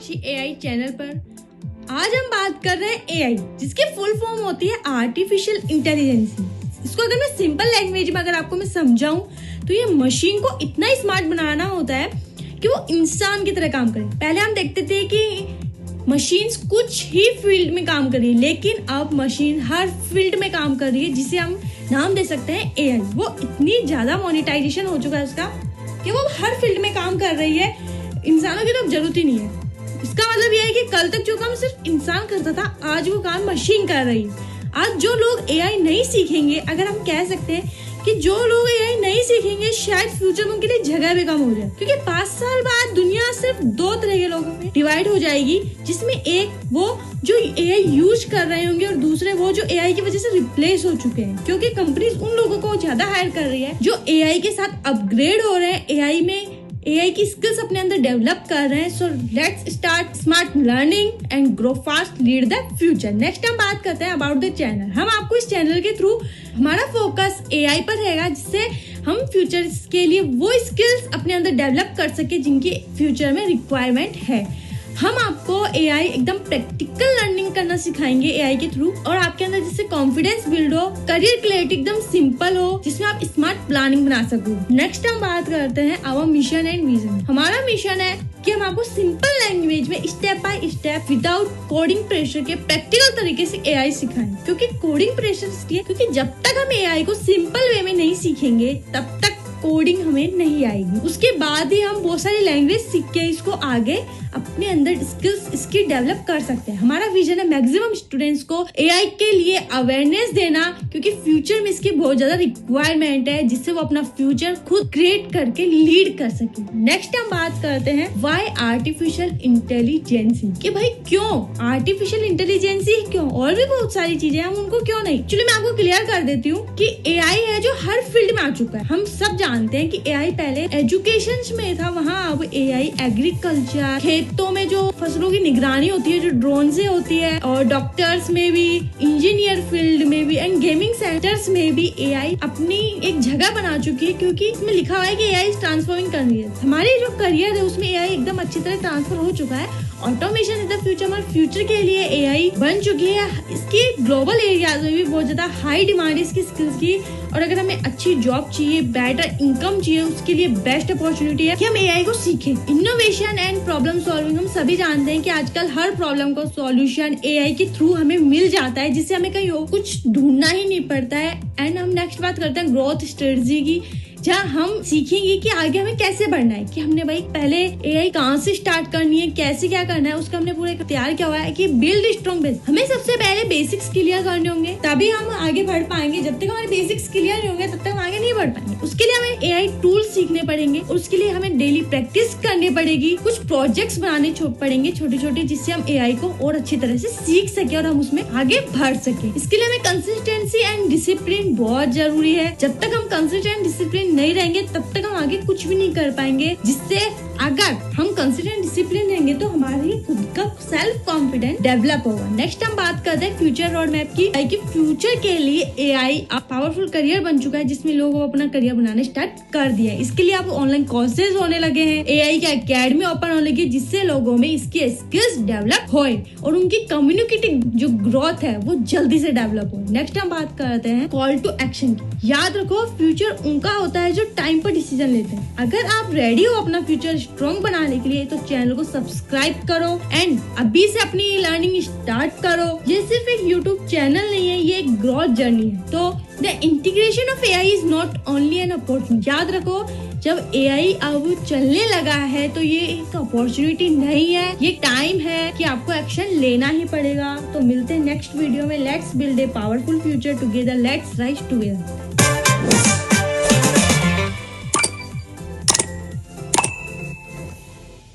Meenakshi AI channel पर। आज हम बात कर रहे हैं एआई, जिसकी फुल फॉर्म होती है आर्टिफिशियल इंटेलिजेंस। इसको अगर मैं सिंपल लैंग्वेज में अगर आपको मैं समझाऊं तो ये मशीन को इतना स्मार्ट बनाना होता है कि वो इंसान की तरह काम करे। पहले हम देखते थे कि मशीन्स कुछ ही फील्ड में काम कर रही है, लेकिन अब मशीन हर फील्ड में काम कर रही है, जिसे हम नाम दे सकते हैं एआई। वो इतनी ज्यादा मोनेटाइजेशन हो चुका है उसका कि वो हर फील्ड में काम कर रही है, इंसानों की तो अब जरूरत ही नहीं है। इसका मतलब यह है कि कल तक जो काम सिर्फ इंसान करता था, आज वो काम मशीन कर रही है। आज जो लोग एआई नहीं सीखेंगे, अगर हम कह सकते हैं कि जो लोग एआई नहीं सीखेंगे, शायद फ्यूचर में उनके लिए जगह भी कम हो जाए, क्योंकि 5 साल बाद दुनिया सिर्फ 2 तरह के लोगों में डिवाइड हो जाएगी, जिसमें एक वो जो एआई यूज कर रहे होंगे और दूसरे वो जो एआई की वजह से रिप्लेस हो चुके हैं, क्योंकि कंपनीज उन लोगों को ज्यादा हायर कर रही है जो एआई के साथ अपग्रेड हो रहे हैं, एआई में एआई की स्किल्स अपने अंदर डेवलप कर रहे हैं। So let's start smart learning and grow fast, lead the future. Next हम बात करते हैं अबाउट द चैनल। हम आपको इस चैनल के थ्रू हमारा फोकस एआई पर रहेगा, जिससे हम फ्यूचर के लिए वो स्किल्स अपने अंदर डेवलप कर सके जिनकी फ्यूचर में रिक्वायरमेंट है। हम आपको एआई एकदम प्रैक्टिकल लर्निंग करना सिखाएंगे एआई के थ्रू, और आपके अंदर जिससे कॉन्फिडेंस बिल्ड हो, करियर क्लैरिटी एकदम सिंपल हो, जिसमें आप स्मार्ट प्लानिंग बना सको। नेक्स्ट हम बात करते हैं आवर मिशन एंड विजन। हमारा मिशन है कि हम आपको सिंपल लैंग्वेज में step by step without coding pressure के प्रैक्टिकल तरीके से एआई सिखाएं। क्योंकि कोडिंग प्रेशर इसलिए क्योंकि जब तक हम एआई को सिंपल वे में नहीं सीखेंगे, तब तक कोडिंग हमें नहीं आएगी। उसके बाद ही हम बहुत सारी लैंग्वेज सीख के इसको आगे अपने अंदर स्किल्स इसकी डेवलप कर सकते हैं। हमारा विजन है मैक्सिमम स्टूडेंट्स को एआई के लिए अवेयरनेस देना, क्योंकि फ्यूचर में इसकी बहुत ज्यादा रिक्वायरमेंट है, जिससे वो अपना फ्यूचर खुद क्रिएट करके लीड कर सके। नेक्स्ट हम बात करते हैं व्हाई आर्टिफिशियल इंटेलिजेंसी, कि भाई क्यों आर्टिफिशियल इंटेलिजेंसी, क्यों और भी बहुत सारी चीजें, हम उनको क्यों नहीं। चलिए मैं आपको क्लियर कर देती हूँ कि एआई है जो हर फील्ड में आ चुका है। हम सब जानते हैं कि एआई पहले एजुकेशन में था, वहाँ अब एआई एग्रीकल्चर, खेतों में जो फसलों की निगरानी होती है जो ड्रोन से होती है, और डॉक्टर्स में भी, इंजीनियर फील्ड में भी, एंड गेमिंग सेंटर्स में भी एआई अपनी एक जगह बना चुकी है, क्योंकि इसमें लिखा हुआ है कि एआई ट्रांसफॉर्मिंग कर रही है। हमारी जो करियर है उसमें एआई एकदम अच्छी तरह ट्रांसफर हो चुका है। ऑटोमेशन इज द फ्यूचर, हमारे फ्यूचर के लिए एआई बन चुकी है। इसकी ग्लोबल एरियाज में भी बहुत ज्यादा हाई डिमांड है इसकी स्किल्स की, और अगर हमें अच्छी जॉब चाहिए, बेटर इनकम चाहिए, उसके लिए बेस्ट अपॉर्चुनिटी है कि हम एआई को सीखें। इनोवेशन एंड प्रॉब्लम सॉल्विंग, हम सभी जानते हैं कि आजकल हर प्रॉब्लम का सॉल्यूशन एआई के थ्रू हमें मिल जाता है, जिससे हमें कहीं और कुछ ढूंढना ही नहीं पड़ता है। एंड हम नेक्स्ट बात करते हैं ग्रोथ स्ट्रेटजी की, जहाँ हम सीखेंगे कि आगे हमें कैसे बढ़ना है, कि हमने भाई पहले एआई कहाँ से स्टार्ट करनी है, कैसे क्या करना है, उसका हमने पूरा तैयार किया हुआ है कि बिल्ड स्ट्रॉन्ग बेस। हमें सबसे पहले बेसिक्स क्लियर करने होंगे, तभी हम आगे बढ़ पाएंगे। जब तक हमारे बेसिक्स क्लियर नहीं होंगे, तब तक हम आगे नहीं बढ़ पाएंगे। उसके लिए हमें एआई टूल्स सीखने पड़ेंगे, उसके लिए हमें डेली प्रैक्टिस करनी पड़ेगी, कुछ प्रोजेक्ट्स बनाने पड़ेंगे छोटे छोटे, जिससे हम एआई को और अच्छी तरह से सीख सके और हम उसमें आगे बढ़ सके। इसके लिए हमें कंसिस्टेंसी एंड डिसिप्लिन बहुत जरूरी है। जब तक हम कंसिस्टेंट डिसिप्लिन नहीं रहेंगे, तब तक हम आगे कुछ भी नहीं कर पाएंगे। जिससे अगर हम कंसिस्टेंट डिसिप्लिन रहेंगे तो हमारी खुद का सेल्फ कॉन्फिडेंस डेवलप होगा। नेक्स्ट हम बात करते हैं फ्यूचर रोड मैप की, कि फ्यूचर के लिए एआई पावरफुल करियर बन चुका है, जिसमें लोग अपना करियर बनाने स्टार्ट कर दिया है। इसके लिए आप ऑनलाइन कोर्सेज होने लगे हैं, एआई की एकेडमी ओपन होने लगी, जिससे लोगों में इसकी स्किल्स डेवलप होए और उनकी कम्युनिकेटिव जो ग्रोथ है वो जल्दी से डेवलप हो। नेक्स्ट हम बात करते हैं कॉल टू एक्शन की। याद रखो, फ्यूचर उनका होता है जो टाइम पर डिसीजन लेते हैं। अगर आप रेडी हो अपना फ्यूचर स्ट्रॉन्ग बनाने के लिए, तो चैनल को सब्सक्राइब करो एंड अभी से अपनी लर्निंग स्टार्ट करो। ये सिर्फ एक यूट्यूब चैनल नहीं है, ये एक ग्रोथ जर्नी है। तो the integration of AI is not only an opportunity. याद रखो, जब एआई अब चलने लगा है तो ये एक अपॉर्चुनिटी नहीं है, ये टाइम है कि आपको एक्शन लेना ही पड़ेगा। तो मिलते हैं नेक्स्ट वीडियो में। Let's build a powerful future together, let's rise together.